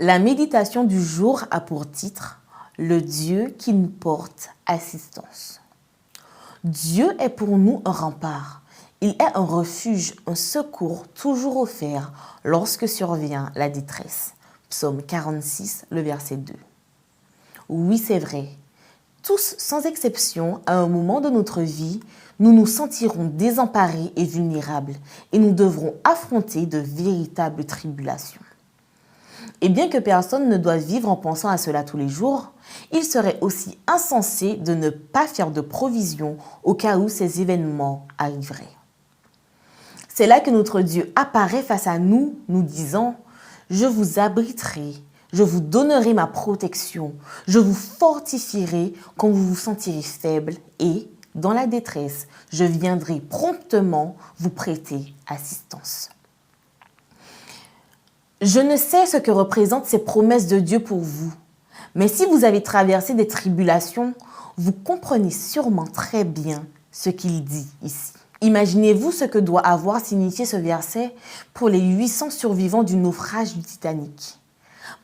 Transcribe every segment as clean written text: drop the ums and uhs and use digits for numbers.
La méditation du jour a pour titre « Le Dieu qui nous porte assistance ». Dieu est pour nous un rempart. Il est un refuge, un secours toujours offert lorsque survient la détresse. Psaume 46, le verset 2. Oui, c'est vrai. Tous, sans exception, à un moment de notre vie, nous nous sentirons désemparés et vulnérables et nous devrons affronter de véritables tribulations. Et bien que personne ne doive vivre en pensant à cela tous les jours, il serait aussi insensé de ne pas faire de provision au cas où ces événements arriveraient. C'est là que notre Dieu apparaît face à nous, nous disant « Je vous abriterai, je vous donnerai ma protection, je vous fortifierai quand vous vous sentirez faible et, dans la détresse, je viendrai promptement vous prêter assistance. » Je ne sais ce que représentent ces promesses de Dieu pour vous, mais si vous avez traversé des tribulations, vous comprenez sûrement très bien ce qu'il dit ici. Imaginez-vous ce que doit avoir signifié ce verset pour les 800 survivants du naufrage du Titanic.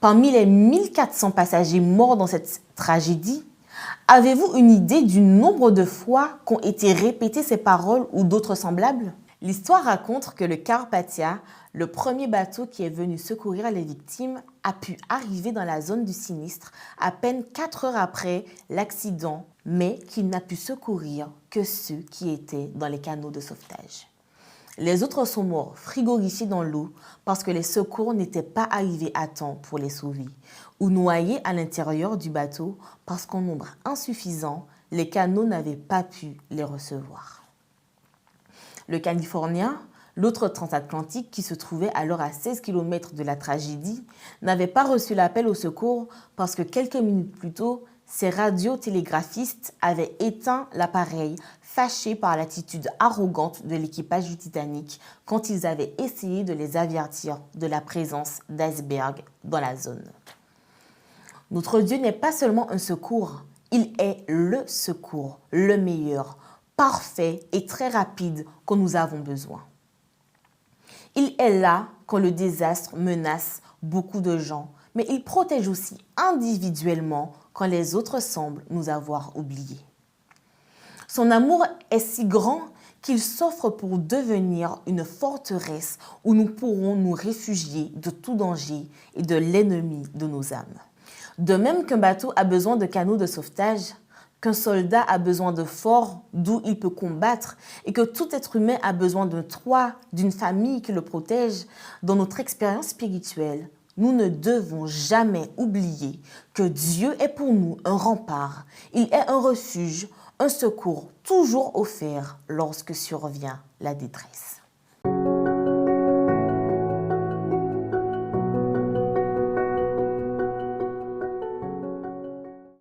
Parmi les 1400 passagers morts dans cette tragédie, avez-vous une idée du nombre de fois qu'ont été répétées ces paroles ou d'autres semblables? L'histoire raconte que le Carpathia, le premier bateau qui est venu secourir les victimes, a pu arriver dans la zone du sinistre à peine 4 heures après l'accident, mais qu'il n'a pu secourir que ceux qui étaient dans les canaux de sauvetage. Les autres sont morts frigorifiés dans l'eau parce que les secours n'étaient pas arrivés à temps pour les sauver, ou noyés à l'intérieur du bateau parce qu'en nombre insuffisant, les canaux n'avaient pas pu les recevoir. Le Californien, l'autre transatlantique qui se trouvait alors à 16 km de la tragédie, n'avait pas reçu l'appel au secours parce que quelques minutes plus tôt, ses radiotélégraphistes avaient éteint l'appareil, fâchés par l'attitude arrogante de l'équipage du Titanic quand ils avaient essayé de les avertir de la présence d'icebergs dans la zone. Notre Dieu n'est pas seulement un secours, il est le secours, le meilleur, parfait et très rapide quand nous avons besoin. Il est là quand le désastre menace beaucoup de gens, mais il protège aussi individuellement quand les autres semblent nous avoir oubliés. Son amour est si grand qu'il s'offre pour devenir une forteresse où nous pourrons nous réfugier de tout danger et de l'ennemi de nos âmes. De même qu'un bateau a besoin de canaux de sauvetage, qu'un soldat a besoin de forts d'où il peut combattre et que tout être humain a besoin d'un toit, d'une famille qui le protège, dans notre expérience spirituelle, nous ne devons jamais oublier que Dieu est pour nous un rempart. Il est un refuge, un secours toujours offert lorsque survient la détresse.